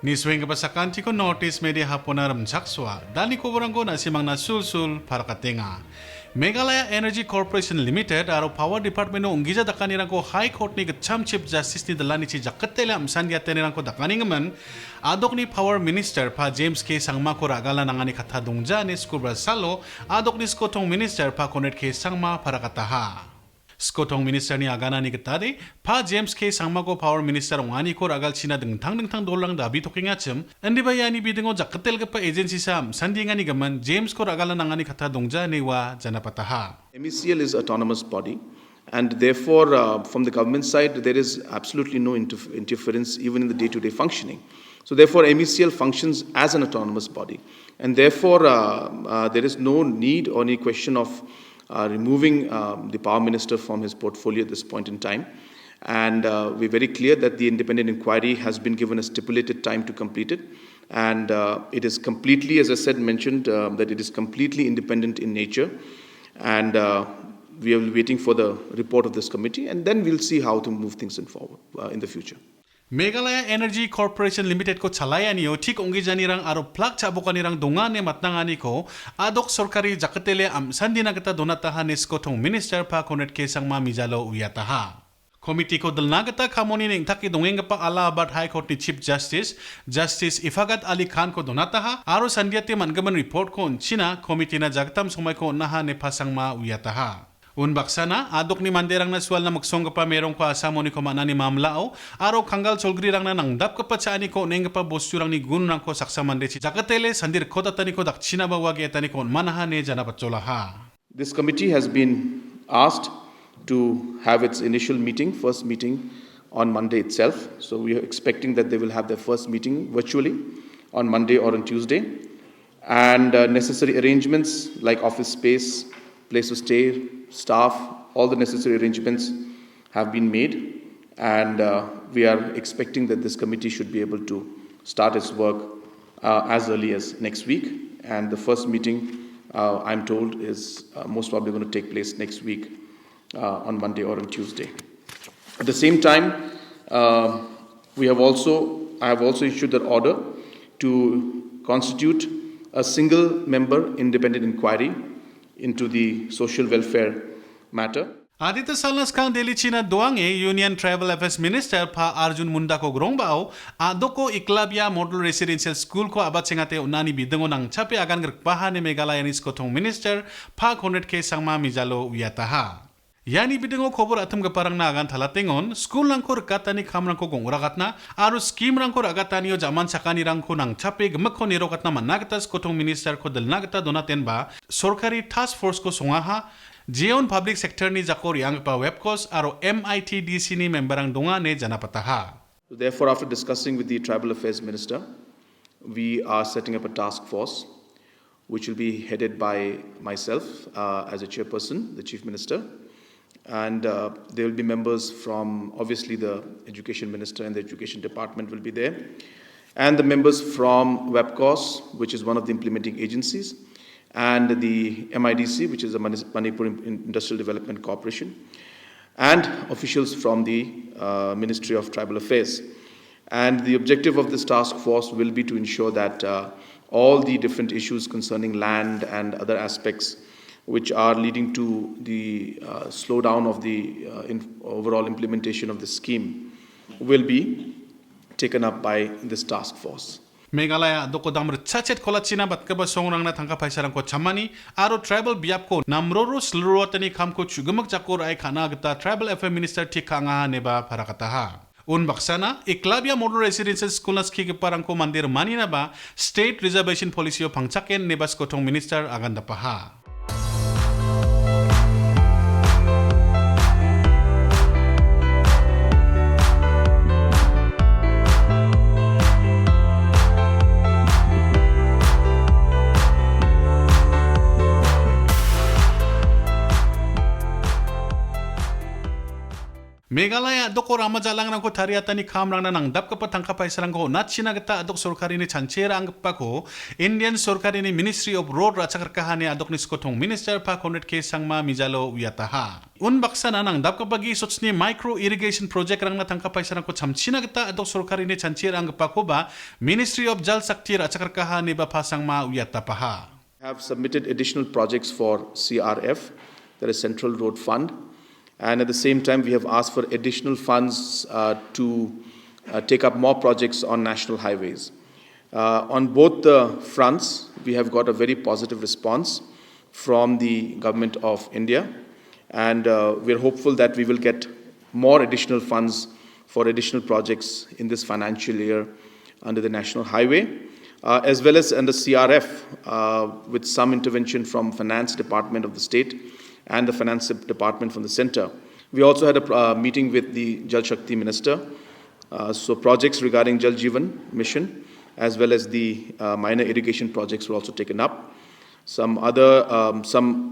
Niswing kapasakan ti ko Northeast Mediahub po na ramsakswa, dali ko baranggo na simang na sulsul para katinga. Meghalaya Energy Corporation Limited aro Power Department no unggiza dakanirang ko High Court ni Cham Chief Justice ni dalani chi jakatela amsan yatenirang ko dakaning man adok ni Power Minister pa James K. Sangma ko ragala nangani katadungja ni Skubra Salo adok ni Skotong Minister pa Connect K. Sangma para kataha. Skotong Minister ni agana ni katade pa James K. Sangma ko Power Minister ngani ko ragal China dengtang dolang dabi toking achim andi ba yani bidingo jakatel ka pa agency sam sandi ngani gaman James ko ragala nangani katadungja ni wa janapataha. MECL is autonomous body, and therefore, from the government side, there is absolutely no interference even in the day-to-day functioning. So, therefore, MECL functions as an autonomous body, and therefore, there is no need or any question of removing the Power Minister from his portfolio at this point in time. And we're very clear that the independent inquiry has been given a stipulated time to complete it. And it is completely, as I said, mentioned, that it is completely independent in nature. And we are waiting for the report of this committee, and then we'll see how to move things forward in the future. Meghalaya Energy Corporation Limited ko chalaya niyo tik onggi janirang aro plak chabukanirang dungane matnangani ko adok sorkari jakatele am sandi nagata donataha ni Skotong Minister pa Connect K. Sangma mijalo uyataha. Komite ko dalnagata kamoni ning taki dongeng pa Allahabad High Court ni Chief Justice Ifagat Ali Khan ko donataha aro sandiate mangaman report ko China komite na jagtam sumay ko naha ni pasangma uyataha. Unbaksana, adok ni manderang naswal na magsong pa merong ko asamo ni komana ni mamlao, aro kanggal solgrirang na nangdap ka pa ni ko neng pa bosyurang ni gunrang ko saksa mandechi jakatele sandir ko tatani ko dak China ba wagi etani ko manaha ne janapatcholaha. This committee has been asked to have its initial meeting, first meeting on Monday itself. So we are expecting that they will have their first meeting virtually on Monday or on Tuesday. And necessary arrangements like office space, place to stay, staff, all the necessary arrangements have been made. And we are expecting that this committee should be able to start its work as early as next week. And the first meeting, I'm told, is most probably going to take place next week on Monday or on Tuesday. At the same time, I have also issued an order to constitute a single member independent inquiry into the social welfare matter. Adito salnas kang Delhi China doange Union Travel Affairs Minister pa Arjun Munda ko grongbao adoko Iklabya Model Residential School ko abat singate unani bidango nang chape agan gerpaha ni Meghalaya ni Skotong Minister pa Connect K. Sangma mijalo uyataha. Yani bidango khobor atum parang na agan thalatingon school lang ko rekatani khamrang ko gonguragatna aru scheme rang ko ragatani o jaman sakani rang ko nang chape gmakho nirokatna managata Skotong Minister ko dalnagata donaten ba sorkari task force ko songaha Jeon public sector ni jakor yang pa webcos aro MITDC ni memberang donga ne janapataha. Therefore, after discussing with the Tribal Affairs Minister, we are setting up a task force which will be headed by myself as a chairperson, the Chief Minister. And there will be members from, obviously, the Education Minister and the Education Department will be there. And the members from WebCos, which is one of the implementing agencies, and the MIDC, which is the Manipur Industrial Development Corporation, and officials from the Ministry of Tribal Affairs. And the objective of this task force will be to ensure that all the different issues concerning land and other aspects which are leading to the slowdown of the overall implementation of the scheme will be taken up by this task force. Meghalaya doko damr chachet kola China batkaba songrang na thangka paisarang ko chamani aro tribal biap ko namroro slurotani kham ko chugamak jakor ai khana gata Tribal Affairs Minister thikanga neba parakataha. Unbaksana Iklabya Model Residential School na ski parang ko mandir manina ba State Reservation Policy o pangchaken neba Skotong Minister aganda paha. Meghalaya adok ko ramajalang rang ko tariatani kam rang na nang dap ka patang kapay sarang ko natsina gata adok sorkari ni chanchera ang pa ko Indian sorkari ni Ministry of Road ratsakar kahani adok ni skotong Minister pa konret ke sangma mijalo uyataha. Un baksa na nang dap ka pagi sots ni micro irrigation project rang na tang kapay sarang ko chamchina gata adok sorkari ni chanchera ang pa ko ba Ministry of Jal Shakti ratsakar kahani ba pa sangma uyatapaha. Have submitted additional projects for CRF, that is Central Road Fund. And at the same time, we have asked for additional funds to take up more projects on national highways. On both the fronts, we have got a very positive response from the Government of India. And we are hopeful that we will get more additional funds for additional projects in this financial year under the National Highway, as well as under CRF, with some intervention from Finance Department of the state and the Finance Department from the center. We also had a meeting with the Jal Shakti Minister. So projects regarding Jal Jeevan mission, as well as the minor irrigation projects were also taken up. Some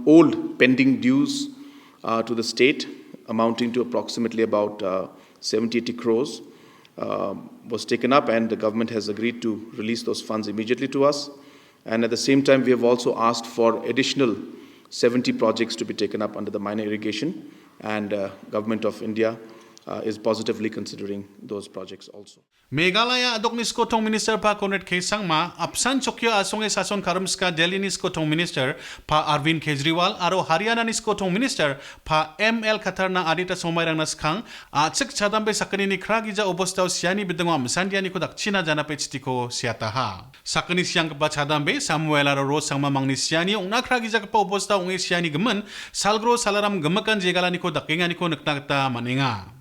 old pending dues to the state, amounting to approximately about 70-80 crores, was taken up, and the government has agreed to release those funds immediately to us. And at the same time, we have also asked for additional 70 projects to be taken up under the minor irrigation, and Government of India is positively considering those projects also. Meghalaya adok ni skotong Minister pa konret ke sangma apsan chokyo asonge sason karumska Delhi ni skotong Minister pa Arvind Kejriwal aro Haryana ni skotong Minister pa ML Khatar na adita somairang naskang atsik chadambe sakani ni kragija obostaw siani bidango amsandia ni kodak china jana pechtiko siataha. Sakani siyang ba chadambe Samuel aro ro sangma mangni siani ongna kragija pa obostaw onge siani gemen salgro salaram gemakan jegala ni kodak kenga ni ko nakta maninga.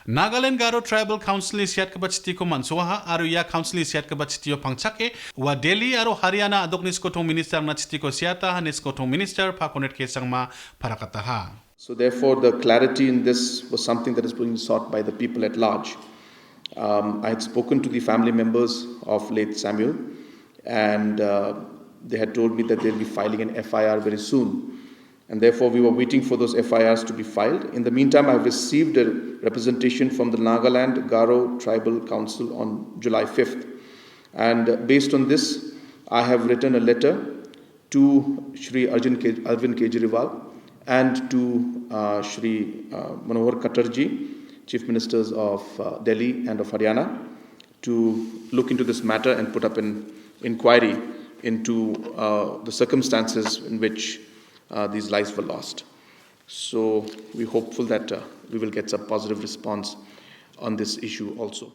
Nagaland Garo Tribal Council ni siat kabachiti ko mansuha aro ya council ni siat kabachiti yo pangchake wa Delhi aro Haryana adok ni skotong minister na chiti ko siata ni skotong minister pa konet ke sangma parakataha. So therefore, the clarity in this was something that is being sought by the people at large. I had spoken to the family members of late Samuel, and they had told me that they'll be filing an FIR very soon. And therefore, we were waiting for those FIRs to be filed. In the meantime, I have received a representation from the Nagaland Garo Tribal Council on July 5th. And based on this, I have written a letter to Shri Arvind Kejriwal and to Shri Manohar Khattarji, Chief Ministers of Delhi and of Haryana, to look into this matter and put up an inquiry into the circumstances in which these lives were lost. So we're hopeful that we will get some positive response on this issue also.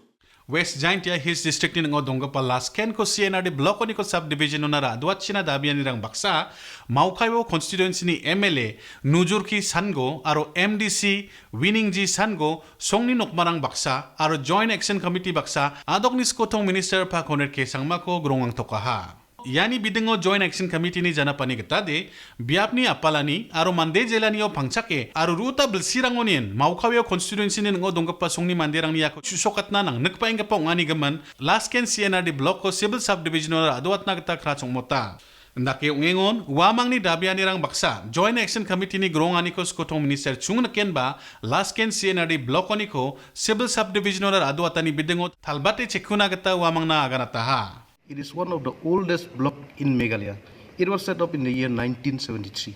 West Giant ya Hills District ni ngo dongga pa Lasken ko CNRD block ni ko subdivision na ra duat china dabian ni rang baksa Maukaiwo constituency ni MLA Nujurki Sango aro MDC Winning G Sango songni nokmarang baksa aro Joint Action Committee baksa adok ni skotong minister pa konet ke sangma ko grongang tokaha. Yani bidingo Joint Action Committee ni jana pani getade biapni apalani aro mande jelani o pangchake aro ruta belsirangonin Maukaweo constituency ni ngo donggapa songni manderang ni ako susokat na nang nagpaing ka ngani gaman Lasken CNRD block ko civil subdivision na aduat na kita krachong mota. Ndaki ungengon wamang ni dabiani rang baksa Joint Action Committee ni grongani ko skotong minister chung naken ba Lasken CNRD block ni ko civil subdivision na aduatani bidingo talbate chekuna gata wamang na aganataha. It is one of the oldest blocks in Meghalaya. It was set up in the year 1973,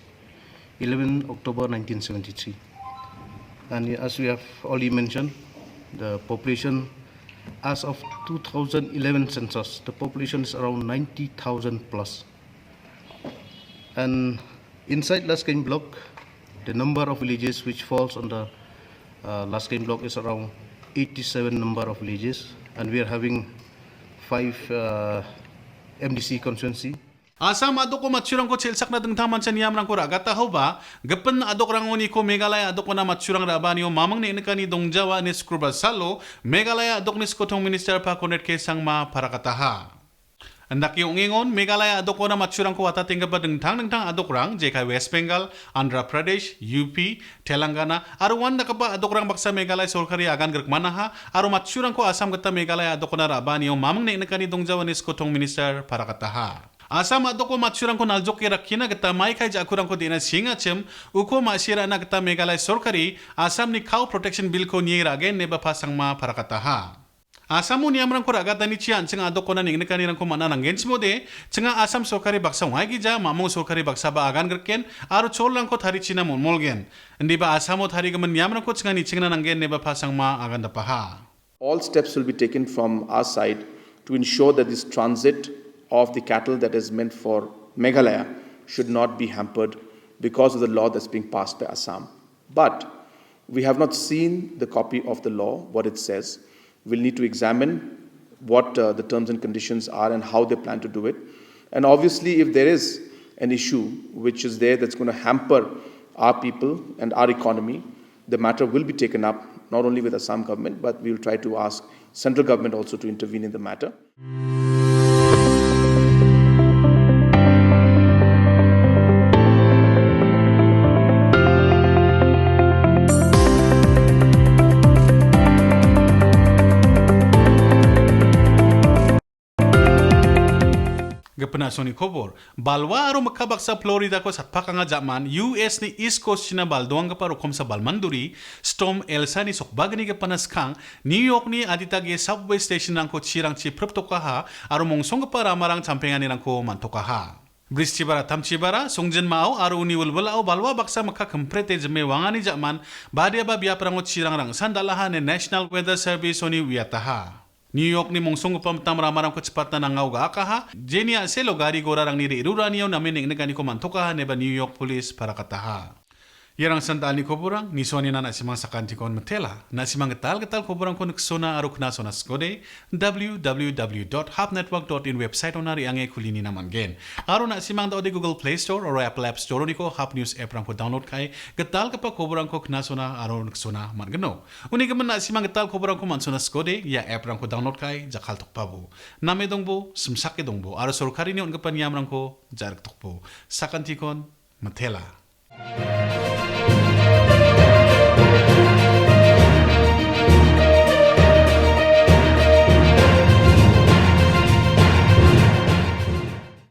11 October 1973. And as we have already mentioned, the population, as of 2011 census, the population is around 90,000 plus. And inside Lasken block, the number of villages which falls on the Lasken block is around 87 number of villages. And we are having 5 MDC constituency. Asam adok ko matsurang ko chelsak na dengtang mancan yamrang ko ragata ho ba gapan adok rangoni ko Meghalaya adok ko na matsurang rabani o mamang ni inakani dongjawa ni skruba salo Meghalaya adok ni skotong minister pa konet ke sangma parakataha. Andaki ungingon Meghalaya adok ko na matsurang ko atatingga ba dengtang adok rang JK West Bengal, Andhra Pradesh, UP, Telangana aro wanda ka ba adok rang baksa Meghalaya sorkari agan gerkmana ha aro matsurang ko Asam gata Meghalaya adok ko na rabani o mamang ni inakani dongjawa ni skotong minister parakataha. Asam adoko matsurang ko naljoke rakina kita mai kai jakurang ko dina singa chem uko masira na kita Meghalaya sorkari Asam ni cow protection bill ko niye ragen neba pasang ma parakataha. Asamu niamrang ko ragatani chian cenga adoko na ningne kanirang ko mana nangens mode cenga Asam sorkari baksa wai gija mamong sorkari baksa ba agan gerken aru cholang ko thari china molgen. Ndi ba Asamo thari gaman niamrang ko cenga ni cenga nangen neba pasang ma agan dapaha. All steps will be taken from our side to ensure that this transit of the cattle that is meant for Meghalaya should not be hampered because of the law that's being passed by Assam. But we have not seen the copy of the law, what it says. We'll need to examine what the terms and conditions are and how they plan to do it. And obviously, if there is an issue which is there that's going to hamper our people and our economy, the matter will be taken up not only with Assam government, but we will try to ask central government also to intervene in the matter. Gapana soni kobor balwa aro makabak sa Florida ko sa pakanga zaman US ni East Coast China baldoang kaparo kom sa balmanduri storm Elsa ni sokbag ni gapanas kang New York ni aditage subway station nang ko chirang chi praptokaha aro mongsong kapara marang champengan ni nang ko mantokaha. Brischibara tamchibara songjen mao aro uni ulbulao balwa baksa makha komprete jeme wangani zaman badia ba biaprang chirang rang sandalaha ne National Weather Service oni wiataha. New York ni mongsong pamtam ramarang kecepatan nangau ga akaha jenia selo gari gorarang ni iruraniaw namin ning negani ko mantokaha neba New York Police para kataha. Yarang sandal ni koburang ni soni na nasimang sakanti kon matela nasimang getal koburang ko naksona aro knasona skode www.hubnetwork.in website onari ange kulini naman gen aro nasimang daw di Google Play Store or Apple App Store ni ko Hub News app rang ko download kai getal pa koburang ko knasona aro naksona man gano uni gaman nasimang getal koburang ko mansona skode ya app rang ko download kai jakal tokpabo name dongbo sumsake dongbo aro sorkari ni on gapan yam rang ko jarak tokbo sakanti kon matela.